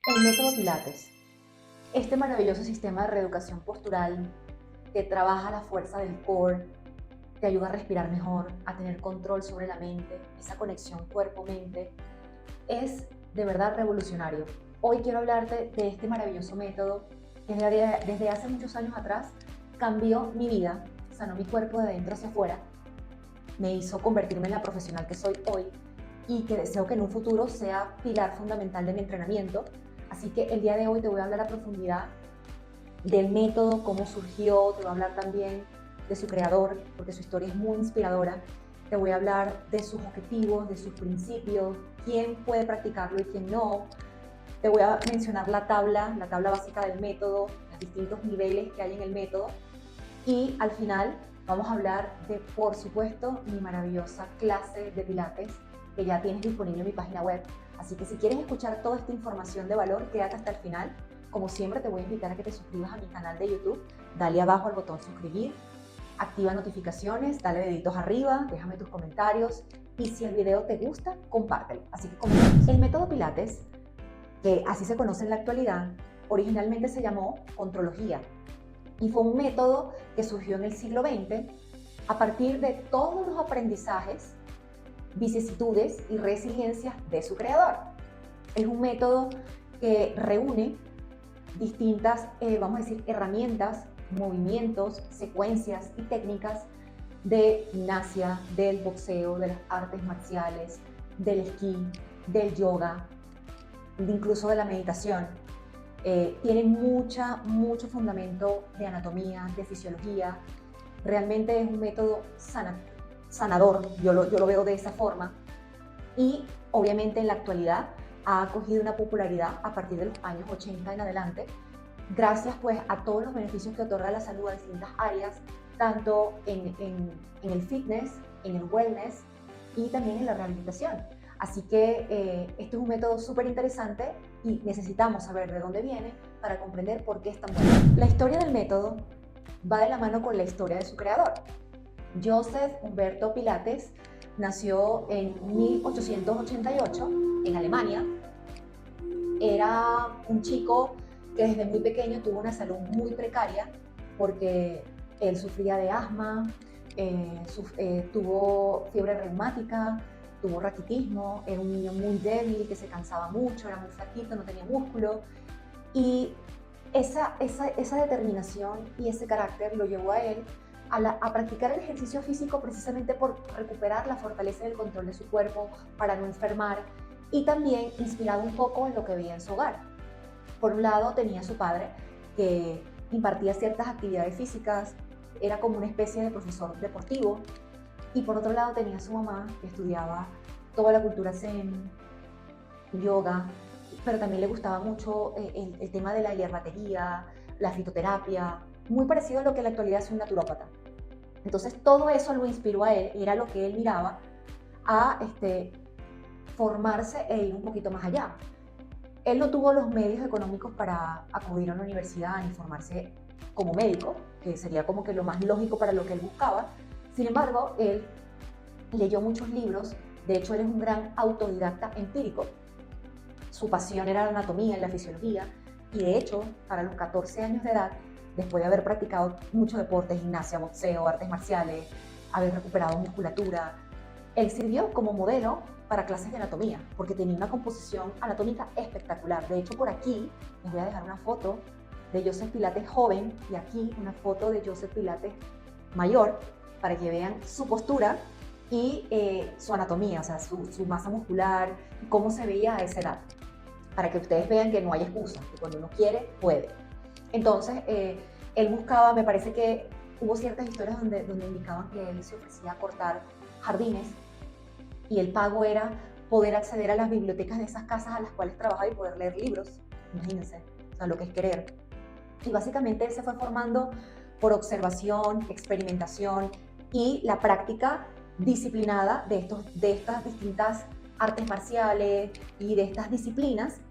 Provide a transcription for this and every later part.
El método Pilates, este maravilloso sistema de reeducación postural que trabaja la fuerza del core, te ayuda a respirar mejor, a tener control sobre la mente, esa conexión cuerpo-mente, es de verdad revolucionario. Hoy quiero hablarte de este maravilloso método que desde hace muchos años atrás cambió mi vida, sanó mi cuerpo de dentro hacia afuera, me hizo convertirme en la profesional que soy hoy y que deseo que en un futuro sea pilar fundamental de mi entrenamiento. Así que el día de hoy te voy a hablar a profundidad del método, cómo surgió, te voy a hablar también de su creador, porque su historia es muy inspiradora. Te voy a hablar de sus objetivos, de sus principios, quién puede practicarlo y quién no. Te voy a mencionar la tabla básica del método, los distintos niveles que hay en el método. Y al final vamos a hablar de, por supuesto, mi maravillosa clase de Pilates que ya tienes disponible en mi página web. Así que si quieres escuchar toda esta información de valor, quédate hasta el final. Como siempre, te voy a invitar a que te suscribas a mi canal de YouTube. Dale abajo al botón suscribir, activa notificaciones, dale deditos arriba, déjame tus comentarios y si el video te gusta, compártelo. Así que comencemos. El método Pilates, que así se conoce en la actualidad, originalmente se llamó Contrología y fue un método que surgió en el siglo XX a partir de todos los aprendizajes, vicisitudes y resiliencias de su creador. Es un método que reúne distintas, vamos a decir, herramientas, movimientos, secuencias y técnicas de gimnasia, del boxeo, de las artes marciales, del esquí, del yoga, incluso de la meditación. Tiene mucho fundamento de anatomía, de fisiología. Realmente es un método sanador, yo lo veo de esa forma. Y obviamente en la actualidad ha cogido una popularidad a partir de los años 80 en adelante, gracias pues a todos los beneficios que otorga la salud a distintas áreas, tanto en el fitness, en el wellness y también en la rehabilitación. Así que esto es un método súper interesante y necesitamos saber de dónde viene para comprender por qué es tan bueno. La historia del método va de la mano con la historia de su creador. Joseph Humberto Pilates nació en 1888 en Alemania. Era un chico que desde muy pequeño tuvo una salud muy precaria porque él sufría de asma, tuvo fiebre reumática, tuvo raquitismo, era un niño muy débil que se cansaba mucho, era muy flaquito, no tenía músculo y esa determinación y ese carácter lo llevó a él a practicar el ejercicio físico precisamente por recuperar la fortaleza y el control de su cuerpo para no enfermar y también inspirado un poco en lo que veía en su hogar. Por un lado tenía a su padre que impartía ciertas actividades físicas, era como una especie de profesor deportivo y por otro lado tenía a su mamá que estudiaba toda la cultura zen, yoga, pero también le gustaba mucho el tema de la hierbatería, la fitoterapia, muy parecido a lo que en la actualidad es un naturópata. Entonces todo eso lo inspiró a él, era lo que él miraba, a formarse e ir un poquito más allá. Él no tuvo los medios económicos para acudir a una universidad y formarse como médico, que sería como que lo más lógico para lo que él buscaba. Sin embargo, él leyó muchos libros, de hecho él es un gran autodidacta empírico. Su pasión era la anatomía y la fisiología, y de hecho, para los 14 años de edad, después de haber practicado mucho deporte, gimnasia, boxeo, artes marciales, haber recuperado musculatura, él sirvió como modelo para clases de anatomía, porque tenía una composición anatómica espectacular. De hecho, por aquí les voy a dejar una foto de Joseph Pilates joven y aquí una foto de Joseph Pilates mayor, para que vean su postura y su anatomía, o sea, su masa muscular, cómo se veía a esa edad, para que ustedes vean que no hay excusa, que cuando uno quiere, puede. Entonces, él buscaba, me parece que hubo ciertas historias donde indicaban que él se ofrecía a cortar jardines y el pago era poder acceder a las bibliotecas de esas casas a las cuales trabajaba y poder leer libros, imagínense, o sea, lo que es querer. Y básicamente él se fue formando por observación, experimentación y la práctica disciplinada de estas distintas artes marciales y de estas disciplinas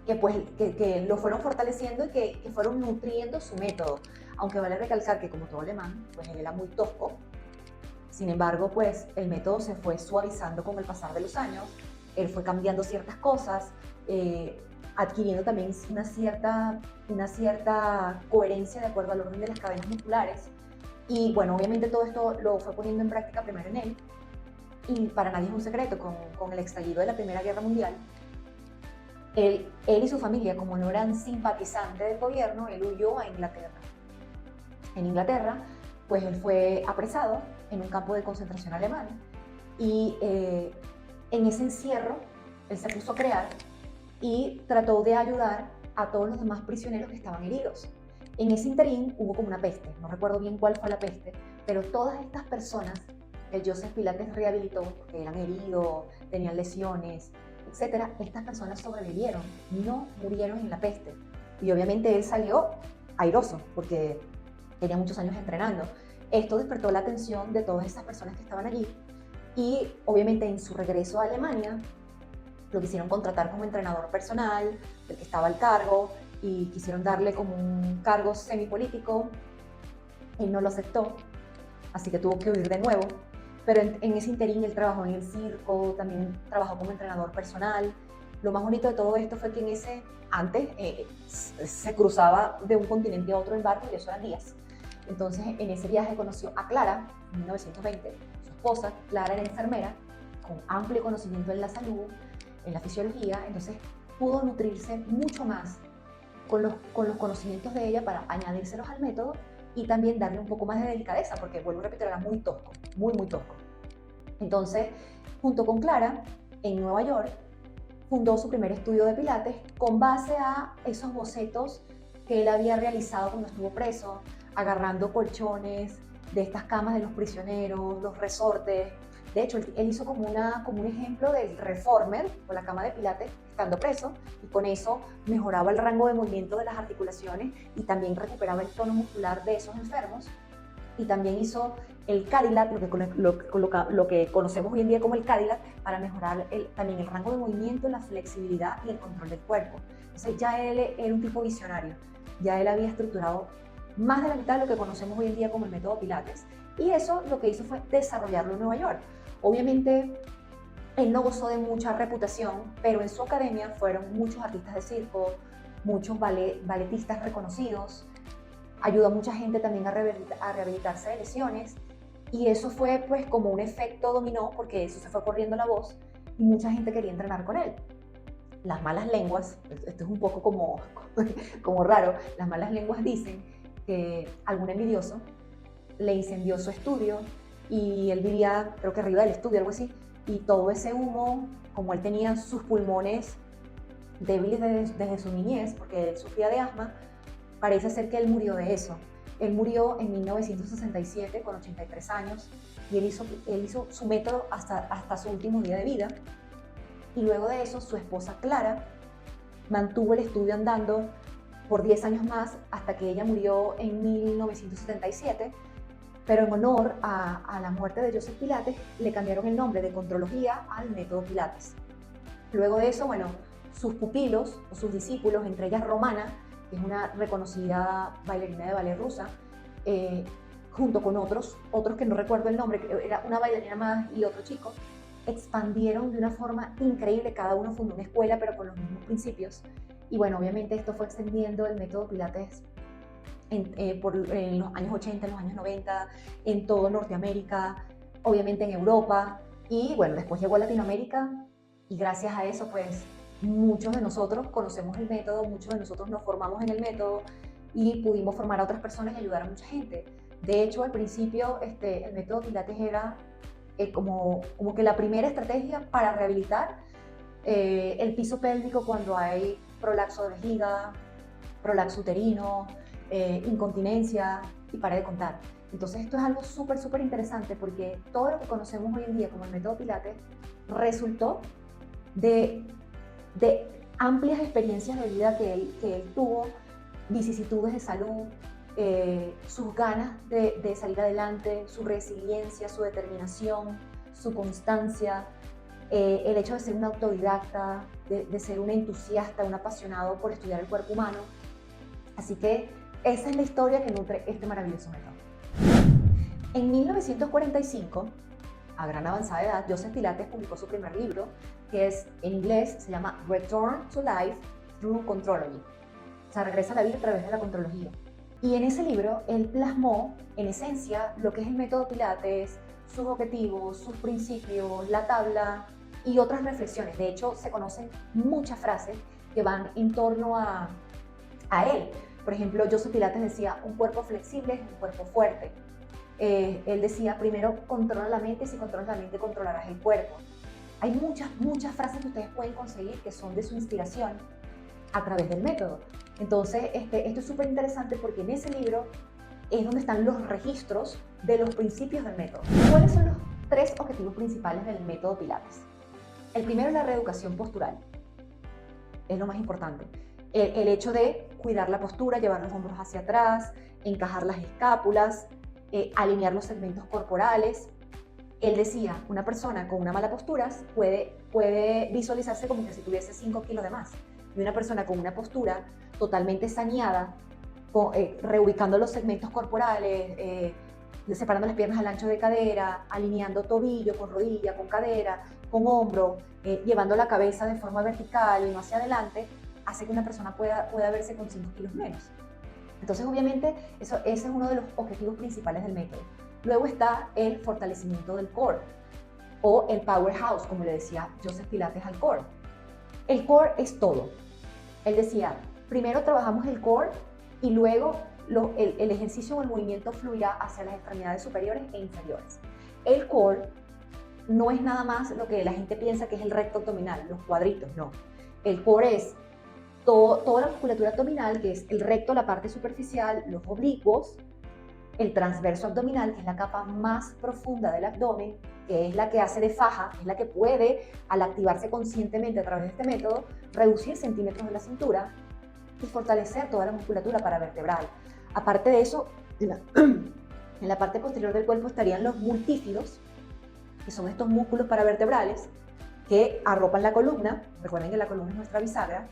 que lo fueron fortaleciendo y que fueron nutriendo su método. Aunque vale recalcar que como todo alemán, pues él era muy tosco. Sin embargo, pues el método se fue suavizando con el pasar de los años, él fue cambiando ciertas cosas, adquiriendo también una cierta coherencia de acuerdo al orden de las cadenas musculares. Y bueno, obviamente todo esto lo fue poniendo en práctica primero en él, y para nadie es un secreto, con el estallido de la Primera Guerra Mundial, él y su familia, como no eran simpatizantes del gobierno, él huyó a Inglaterra. En Inglaterra, pues él fue apresado en un campo de concentración alemán, y en ese encierro él se puso a crear y trató de ayudar a todos los demás prisioneros que estaban heridos. En ese interín hubo como una peste, no recuerdo bien cuál fue la peste, pero todas estas personas que Joseph Pilates rehabilitó, porque eran heridos, tenían lesiones, etcétera, estas personas sobrevivieron, no murieron en la peste. Y obviamente él salió airoso, porque tenía muchos años entrenando. Esto despertó la atención de todas esas personas que estaban allí, y obviamente en su regreso a Alemania lo quisieron contratar como entrenador personal, del que estaba al cargo, y quisieron darle como un cargo semipolítico. Él no lo aceptó, así que tuvo que huir de nuevo. Pero en ese interín él trabajó en el circo, también trabajó como entrenador personal. Lo más bonito de todo esto fue que antes se cruzaba de un continente a otro en barco, y eso eran días. Entonces en ese viaje conoció a Clara, en 1920, su esposa. Clara era enfermera, con amplio conocimiento en la salud, en la fisiología, entonces pudo nutrirse mucho más con los conocimientos de ella para añadírselos al método, y también darle un poco más de delicadeza, porque vuelvo a repetir, era muy tosco, muy tosco. Entonces, junto con Clara, en Nueva York, fundó su primer estudio de pilates con base a esos bocetos que él había realizado cuando estuvo preso, agarrando colchones de estas camas de los prisioneros, los resortes. De hecho, él hizo como un ejemplo del reformer, o la cama de pilates, estando preso, y con eso mejoraba el rango de movimiento de las articulaciones y también recuperaba el tono muscular de esos enfermos. Y también hizo el Cadillac, lo que conocemos hoy en día como el Cadillac, para mejorar también el rango de movimiento, la flexibilidad y el control del cuerpo. Entonces ya él era un tipo visionario, ya él había estructurado más de la mitad de lo que conocemos hoy en día como el método Pilates, y eso lo que hizo fue desarrollarlo en Nueva York. Obviamente él no gozó de mucha reputación, pero en su academia fueron muchos artistas de circo, muchos balletistas reconocidos. Ayudó a mucha gente también a rehabilitarse de lesiones, y eso fue pues como un efecto dominó, porque eso se fue corriendo la voz y mucha gente quería entrenar con él. Las malas lenguas, esto es un poco como raro, las malas lenguas dicen que algún envidioso le incendió su estudio, y él vivía, creo que arriba del estudio, algo así, y todo ese humo, como él tenía sus pulmones débiles desde su niñez, porque él sufría de asma, parece ser que él murió de eso. Él murió en 1967 con 83 años, y él hizo su método hasta su último día de vida. Y luego de eso, su esposa Clara mantuvo el estudio andando por 10 años más, hasta que ella murió en 1977. Pero en honor a la muerte de Joseph Pilates, le cambiaron el nombre de Contrología al método Pilates. Luego de eso, bueno, sus pupilos o sus discípulos, entre ellas Romana, que es una reconocida bailarina de ballet rusa, junto con otros que no recuerdo el nombre, que era una bailarina más y otro chico, expandieron de una forma increíble. Cada uno fundó una escuela, pero con los mismos principios. Y bueno, obviamente esto fue extendiendo el método Pilates en los años 80, en los años 90, en todo Norteamérica, obviamente en Europa, y bueno, después llegó a Latinoamérica, y gracias a eso pues muchos de nosotros conocemos el método, muchos de nosotros nos formamos en el método y pudimos formar a otras personas y ayudar a mucha gente. De hecho, al principio el método Pilates era como que la primera estrategia para rehabilitar el piso pélvico cuando hay prolapso de vejiga, prolapso uterino, incontinencia, y para de contar. Entonces esto es algo súper interesante, porque todo lo que conocemos hoy en día como el método Pilates resultó de amplias experiencias de vida que él tuvo, vicisitudes de salud, sus ganas de salir adelante, su resiliencia, su determinación, su constancia, el hecho de ser un autodidacta, de ser un entusiasta, un apasionado por estudiar el cuerpo humano. Así que esa es la historia que nutre este maravilloso método. En 1945, a gran avanzada edad, Joseph Pilates publicó su primer libro, que es, en inglés, se llama Return to Life, through Contrology. O sea, regresa a la vida a través de la contrología. Y en ese libro, él plasmó, en esencia, lo que es el método Pilates, sus objetivos, sus principios, la tabla y otras reflexiones. De hecho, se conocen muchas frases que van en torno a él. Por ejemplo, Joseph Pilates decía, un cuerpo flexible es un cuerpo fuerte. Él decía, primero controla la mente, y si controlas la mente, controlarás el cuerpo. Hay muchas frases que ustedes pueden conseguir que son de su inspiración a través del método. Entonces, esto es súper interesante porque en ese libro es donde están los registros de los principios del método. ¿Cuáles son los 3 objetivos principales del método Pilates? El primero es la reeducación postural. Es lo más importante. El hecho de cuidar la postura, llevar los hombros hacia atrás, encajar las escápulas, alinear los segmentos corporales. Él decía, una persona con una mala postura puede visualizarse como que si tuviese 5 kilos de más. Y una persona con una postura totalmente saneada, reubicando los segmentos corporales, separando las piernas al ancho de cadera, alineando tobillo con rodilla, con cadera, con hombro, llevando la cabeza de forma vertical y no hacia adelante, hace que una persona pueda verse con 5 kilos menos. Entonces, obviamente, ese es uno de los objetivos principales del método. Luego está el fortalecimiento del core o el powerhouse, como le decía Joseph Pilates al core. El core es todo. Él decía, primero trabajamos el core y luego el ejercicio o el movimiento fluirá hacia las extremidades superiores e inferiores. El core no es nada más lo que la gente piensa que es el recto abdominal, los cuadritos, no. El core es toda la musculatura abdominal, que es el recto, la parte superficial, los oblicuos, el transverso abdominal, que es la capa más profunda del abdomen, que es la que hace de faja, es la que puede, al activarse conscientemente a través de este método, reducir centímetros de la cintura y fortalecer toda la musculatura paravertebral. Aparte de eso, en la parte posterior del cuerpo estarían los multífidos, que son estos músculos paravertebrales que arropan la columna. Recuerden que la columna es nuestra bisagra.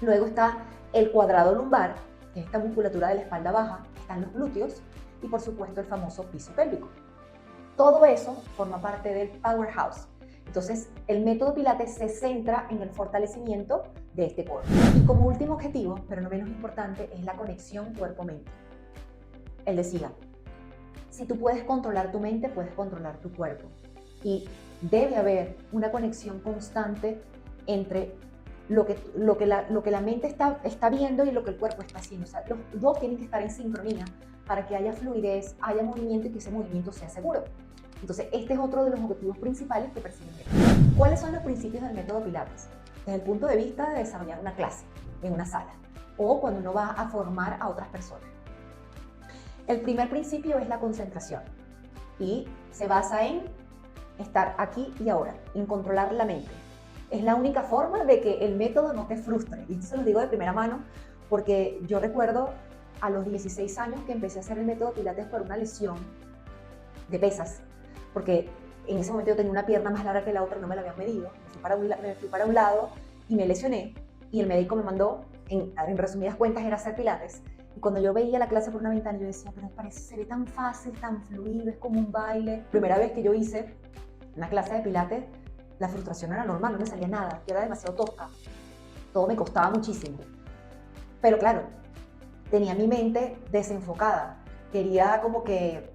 Luego está el cuadrado lumbar, que es esta musculatura de la espalda baja. Están los glúteos y, por supuesto, el famoso piso pélvico. Todo eso forma parte del powerhouse. Entonces, el método Pilates se centra en el fortalecimiento de este core. Y como último objetivo, pero no menos importante, es la conexión cuerpo-mente. Él decía, si tú puedes controlar tu mente, puedes controlar tu cuerpo. Y debe haber una conexión constante entre lo que la mente está viendo y lo que el cuerpo está haciendo. O sea, los dos tienen que estar en sincronía para que haya fluidez, haya movimiento y que ese movimiento sea seguro. Entonces, este es otro de los objetivos principales que persigue el método. ¿Cuáles son los principios del método Pilates? Desde el punto de vista de desarrollar una clase en una sala o cuando uno va a formar a otras personas. El primer principio es la concentración y se basa en estar aquí y ahora, en controlar la mente. Es la única forma de que el método no te frustre. Y esto se lo digo de primera mano porque yo recuerdo a los 16 años que empecé a hacer el método Pilates por una lesión de pesas, porque en ese momento yo tenía una pierna más larga que la otra, no me la habían medido, me fui para un lado y me lesioné y el médico me mandó, en resumidas cuentas, era hacer Pilates. Y cuando yo veía la clase por una ventana, yo decía, pero se ve tan fácil, tan fluido, es como un baile. Primera vez que yo hice una clase de Pilates, la frustración era normal, no me salía nada, yo era demasiado tosca, todo me costaba muchísimo. Pero claro, tenía mi mente desenfocada, quería como que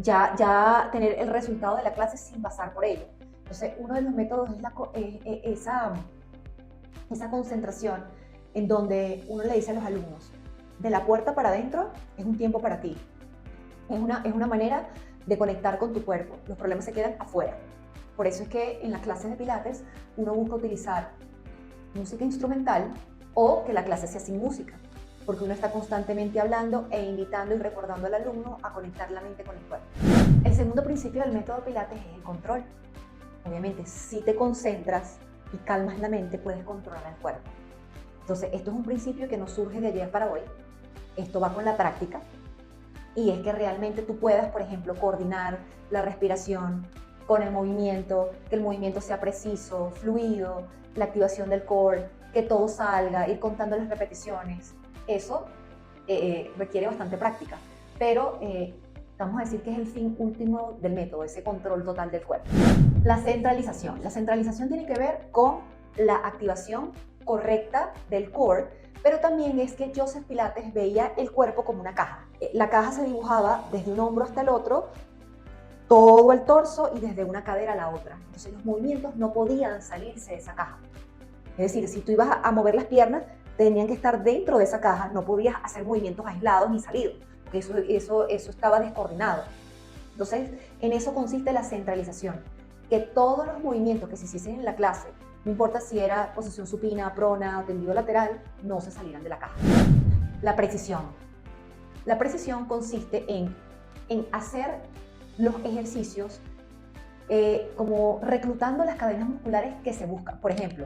ya tener el resultado de la clase sin pasar por ello. Entonces, uno de los métodos es esa concentración en donde uno le dice a los alumnos, de la puerta para adentro es un tiempo para ti. Es una manera de conectar con tu cuerpo. Los problemas se quedan afuera. Por eso es que en las clases de Pilates uno busca utilizar música instrumental o que la clase sea sin música, porque uno está constantemente hablando e invitando y recordando al alumno a conectar la mente con el cuerpo. El segundo principio del método Pilates es el control. Obviamente, si te concentras y calmas la mente, puedes controlar el cuerpo. Entonces, esto es un principio que no surge de ayer para hoy. Esto va con la práctica y es que realmente tú puedas, por ejemplo, coordinar la respiración con el movimiento, que el movimiento sea preciso, fluido, la activación del core, que todo salga, ir contando las repeticiones. Eso requiere bastante práctica, pero vamos a decir que es el fin último del método, ese control total del cuerpo. La centralización. La centralización tiene que ver con la activación correcta del core, pero también es que Joseph Pilates veía el cuerpo como una caja. La caja se dibujaba desde un hombro hasta el otro, todo el torso y desde una cadera a la otra. Entonces los movimientos no podían salirse de esa caja. Es decir, si tú ibas a mover las piernas, tenían que estar dentro de esa caja, no podías hacer movimientos aislados ni salidos, porque eso estaba descoordinado. Entonces, en eso consiste la centralización, que todos los movimientos que se hiciesen en la clase, no importa si era posición supina, prona o tendido lateral, no se salieran de la caja. La precisión. La precisión consiste en hacer los ejercicios como reclutando las cadenas musculares que se buscan. Por ejemplo,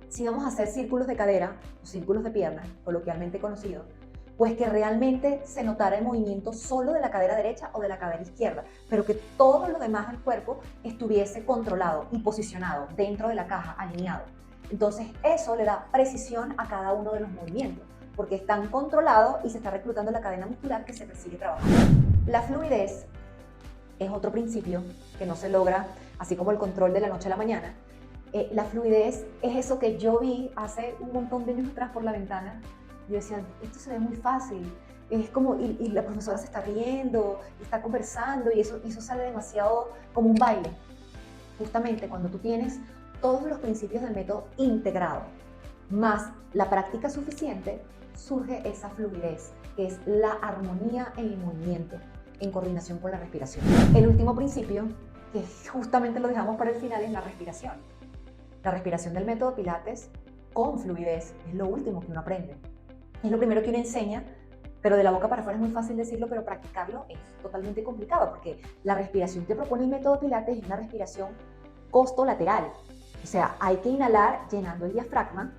si vamos a hacer círculos de cadera o círculos de pierna, coloquialmente conocidos, pues que realmente se notara el movimiento solo de la cadera derecha o de la cadera izquierda, pero que todo lo demás del cuerpo estuviese controlado y posicionado dentro de la caja, alineado. Entonces eso le da precisión a cada uno de los movimientos, porque están controlados y se está reclutando la cadena muscular que se persigue trabajando. La fluidez es otro principio que no se logra, así como el control de la noche a la mañana. La fluidez es eso que yo vi hace un montón de años atrás por la ventana. Yo decía, esto se ve muy fácil, es como, y la profesora se está riendo, y está conversando, y eso sale demasiado como un baile. Justamente cuando tú tienes todos los principios del método integrado, más la práctica suficiente, surge esa fluidez, que es la armonía en el movimiento, en coordinación con la respiración. El último principio, que justamente lo dejamos para el final, es la respiración. La respiración del método Pilates con fluidez es lo último que uno aprende. Es lo primero que uno enseña, pero de la boca para afuera es muy fácil decirlo, pero practicarlo es totalmente complicado, porque la respiración que propone el método Pilates es una respiración costolateral. O sea, hay que inhalar llenando el diafragma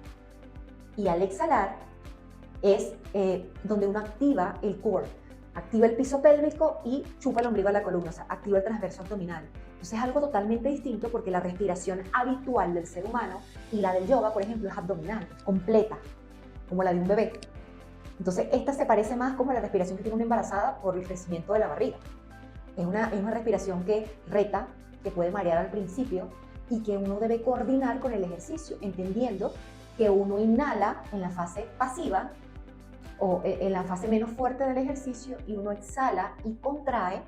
y al exhalar es donde uno activa el core, activa el piso pélvico y chupa el ombligo a la columna, o sea, activa el transverso abdominal. Entonces es algo totalmente distinto porque la respiración habitual del ser humano y la del yoga, por ejemplo, es abdominal, completa, como la de un bebé. Entonces esta se parece más como la respiración que tiene una embarazada por el crecimiento de la barriga. Es una respiración que reta, que puede marear al principio y que uno debe coordinar con el ejercicio, entendiendo que uno inhala en la fase pasiva o en la fase menos fuerte del ejercicio y uno exhala y contrae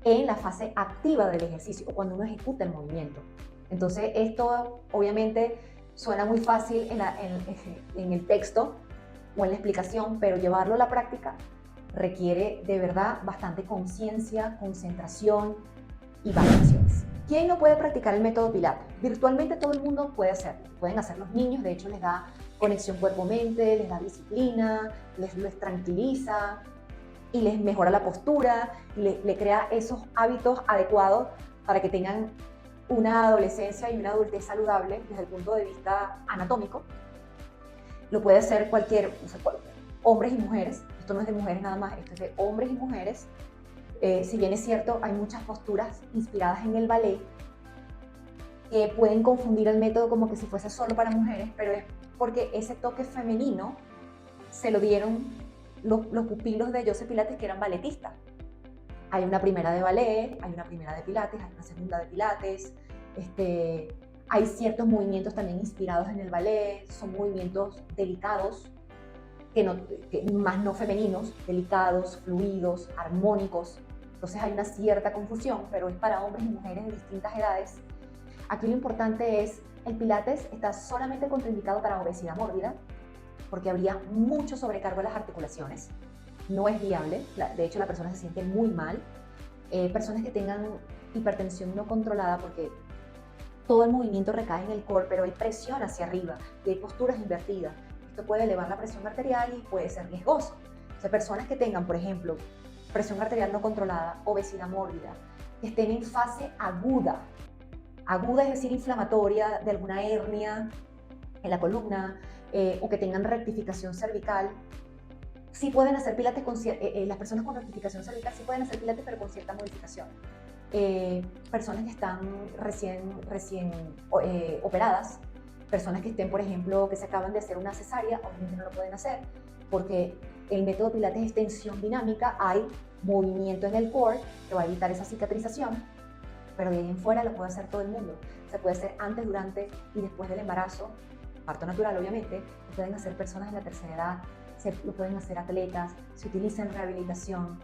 en la fase activa del ejercicio o cuando uno ejecuta el movimiento. Entonces esto obviamente suena muy fácil en el texto o en la explicación, pero llevarlo a la práctica requiere de verdad bastante conciencia, concentración y valoraciones. ¿Quién no puede practicar el método Pilates? Virtualmente todo el mundo puede hacerlo. Pueden hacer los niños, de hecho les da conexión cuerpo-mente, les da disciplina, les tranquiliza y les mejora la postura, y le crea esos hábitos adecuados para que tengan una adolescencia y una adultez saludable desde el punto de vista anatómico. Lo puede hacer hombres y mujeres. Esto no es de mujeres nada más, esto es de hombres y mujeres. Si bien es cierto, hay muchas posturas inspiradas en el ballet que pueden confundir el método como que si fuese solo para mujeres, pero es porque ese toque femenino se lo dieron los pupilos de Joseph Pilates, que eran balletistas. Hay una primera de ballet, hay una primera de Pilates, hay una segunda de Pilates. Hay ciertos movimientos también inspirados en el ballet, son movimientos delicados, más no femeninos, delicados, fluidos, armónicos. Entonces hay una cierta confusión, pero es para hombres y mujeres de distintas edades. Aquí lo importante es, el Pilates está solamente contraindicado para obesidad mórbida, porque habría mucho sobrecargo en las articulaciones. No es viable, de hecho la persona se siente muy mal. Personas que tengan hipertensión no controlada, porque todo el movimiento recae en el core, pero hay presión hacia arriba y hay posturas invertidas. Esto puede elevar la presión arterial y puede ser riesgoso. O sea, personas que tengan, por ejemplo, presión arterial no controlada, obesidad mórbida, que estén en fase aguda, es decir, inflamatoria de alguna hernia en la columna, o que tengan rectificación cervical, sí pueden hacer pilates las personas con rectificación cervical sí pueden hacer pilates, pero con cierta modificación. Personas que están recién operadas, personas que estén, por ejemplo, que se acaban de hacer una cesárea, obviamente no lo pueden hacer, porque el método Pilates es tensión dinámica, hay movimiento en el core que va a evitar esa cicatrización, pero de ahí en fuera lo puede hacer todo el mundo. Se puede hacer antes, durante y después del embarazo, parto natural obviamente, lo pueden hacer personas de la tercera edad, lo pueden hacer atletas, se utiliza en rehabilitación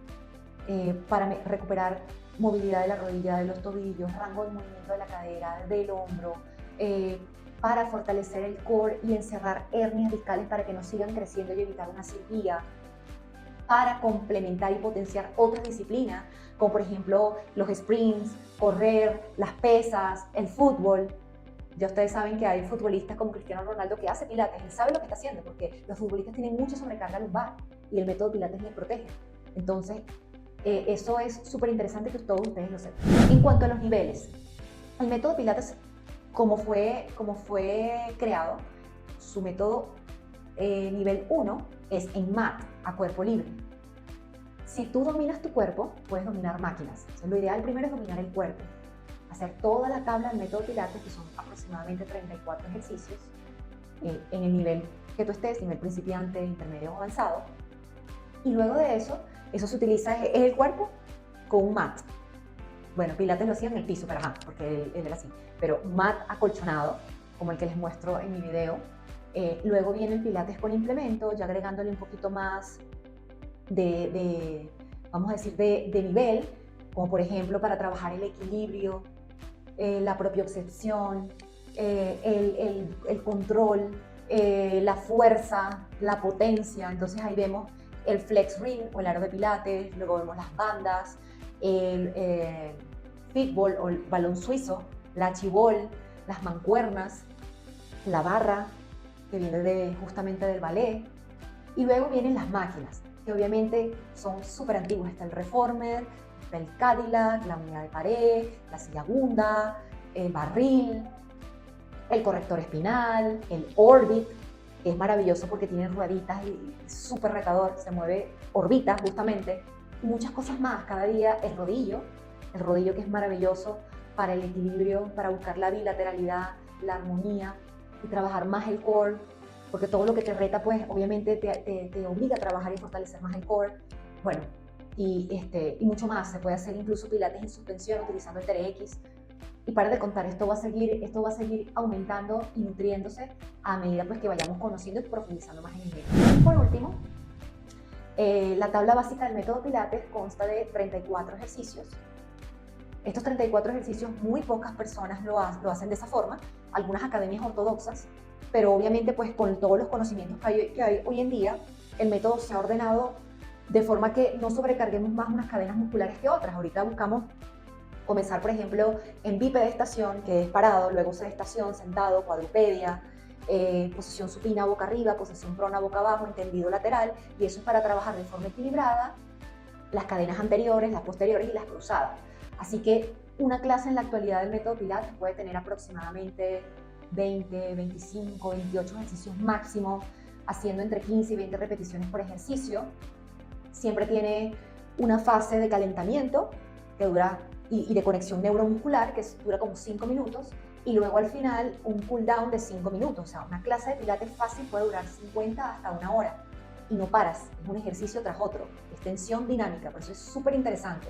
para recuperar movilidad de la rodilla, de los tobillos, rango de movimiento de la cadera, del hombro, para fortalecer el core y encerrar hernias discales para que no sigan creciendo y evitar una cirugía, para complementar y potenciar otras disciplinas, como por ejemplo los sprints, correr, las pesas, el fútbol. Ya ustedes saben que hay futbolistas como Cristiano Ronaldo que hace pilates, él sabe lo que está haciendo, porque los futbolistas tienen mucha sobrecarga lumbar y el método pilates les protege. Entonces, eso es súper interesante que todos ustedes lo sepan. En cuanto a los niveles, el método pilates, como fue creado, su método nivel 1 es en mat, a cuerpo libre. Si tú dominas tu cuerpo, puedes dominar máquinas. Entonces, lo ideal primero es dominar el cuerpo. Hacer toda la tabla del método pilates, que son aproximadamente 34 ejercicios, en el nivel que tú estés, nivel principiante, intermedio o avanzado. Y luego de eso se utiliza es el cuerpo con un mat. Bueno, pilates lo hacía en el piso, pero porque él era así. Pero mat acolchonado, como el que les muestro en mi video. Luego viene el pilates con implemento, ya agregándole un poquito más vamos a decir, de nivel, como por ejemplo para trabajar el equilibrio, la propiocepción, el control, la fuerza, la potencia. Entonces ahí vemos el flex ring o el aro de pilates, luego vemos las bandas, el fitball o el balón suizo, la chibol, las mancuernas, la barra, que viene justamente del ballet, y luego vienen las máquinas, que obviamente son súper antiguas. Está el reformer, está el Cadillac, la unidad de pared, la silla Gunda, el barril, el corrector espinal, el Orbit, que es maravilloso porque tiene rueditas y es súper retador, se mueve, orbita justamente, y muchas cosas más. Cada día el rodillo que es maravilloso para el equilibrio, para buscar la bilateralidad, la armonía y trabajar más el core, porque todo lo que te reta, pues obviamente te obliga a trabajar y fortalecer más el core. Bueno, y mucho más. Se puede hacer incluso pilates en suspensión utilizando el TRX. Y para de contar, esto va a seguir aumentando y nutriéndose a medida pues que vayamos conociendo y profundizando más en el método. Y por último, la tabla básica del método Pilates consta de 34 ejercicios. Estos 34 ejercicios muy pocas personas lo hacen de esa forma, algunas academias ortodoxas, pero obviamente pues con todos los conocimientos que hay hoy en día, el método se ha ordenado de forma que no sobrecarguemos más unas cadenas musculares que otras. Ahorita buscamos comenzar, por ejemplo, en bipedestación, que es parado, luego sedestación, sentado, cuadrupedia, posición supina boca arriba, posición prona boca abajo, tendido lateral, y eso es para trabajar de forma equilibrada las cadenas anteriores, las posteriores y las cruzadas. Así que una clase en la actualidad del método Pilates puede tener aproximadamente 20, 25, 28 ejercicios máximo, haciendo entre 15 y 20 repeticiones por ejercicio. Siempre tiene una fase de calentamiento que dura y de conexión neuromuscular que dura como 5 minutos, y luego al final un cool down de 5 minutos. O sea, una clase de pilates fácil puede durar 50 hasta una hora y no paras, es un ejercicio tras otro, es tensión dinámica, por eso es súper interesante.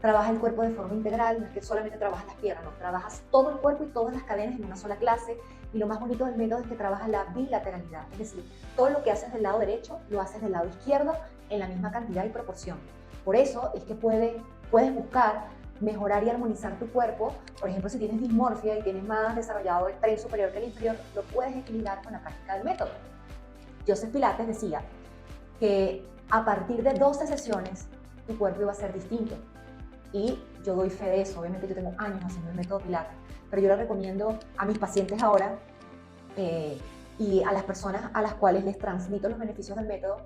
Trabaja el cuerpo de forma integral, no es que solamente trabajas las piernas, no, trabajas todo el cuerpo y todas las cadenas en una sola clase. Y lo más bonito del método es que trabaja la bilateralidad, es decir, todo lo que haces del lado derecho lo haces del lado izquierdo en la misma cantidad y proporción. Por eso es que puedes buscar mejorar y armonizar tu cuerpo. Por ejemplo, si tienes dismorfia y tienes más desarrollado el tren superior que el inferior, lo puedes equilibrar con la práctica del método. Joseph Pilates decía que a partir de 12 sesiones tu cuerpo iba a ser distinto. Y yo doy fe de eso. Obviamente yo tengo años haciendo el método Pilates, pero yo lo recomiendo a mis pacientes ahora y a las personas a las cuales les transmito los beneficios del método,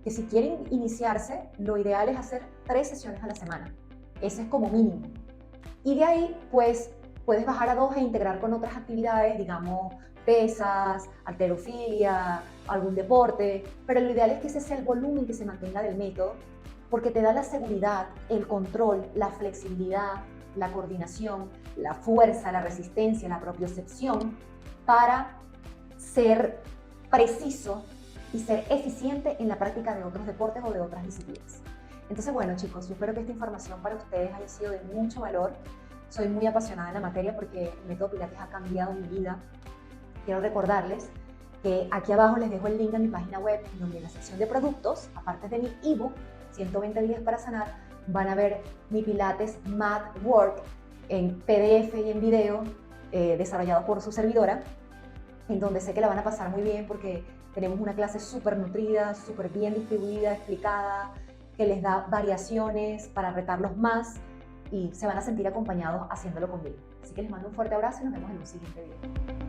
que si quieren iniciarse, lo ideal es hacer 3 sesiones a la semana. Ese es como mínimo. Y de ahí, pues, puedes bajar a 2 e integrar con otras actividades, digamos, pesas, halterofilia, algún deporte, pero lo ideal es que ese sea el volumen que se mantenga del método, porque te da la seguridad, el control, la flexibilidad, la coordinación, la fuerza, la resistencia, la propiocepción, para ser preciso y ser eficiente en la práctica de otros deportes o de otras disciplinas. Entonces, bueno, chicos, yo espero que esta información para ustedes haya sido de mucho valor. Soy muy apasionada en la materia porque el método Pilates ha cambiado mi vida. Quiero recordarles que aquí abajo les dejo el link a mi página web, donde en la sección de productos, aparte de mi ebook, 120 días para sanar, van a ver mi Pilates Mat Work en PDF y en video, desarrollado por su servidora, en donde sé que la van a pasar muy bien porque tenemos una clase súper nutrida, súper bien distribuida, explicada, que les da variaciones para retarlos más y se van a sentir acompañados haciéndolo conmigo. Así que les mando un fuerte abrazo y nos vemos en un siguiente video.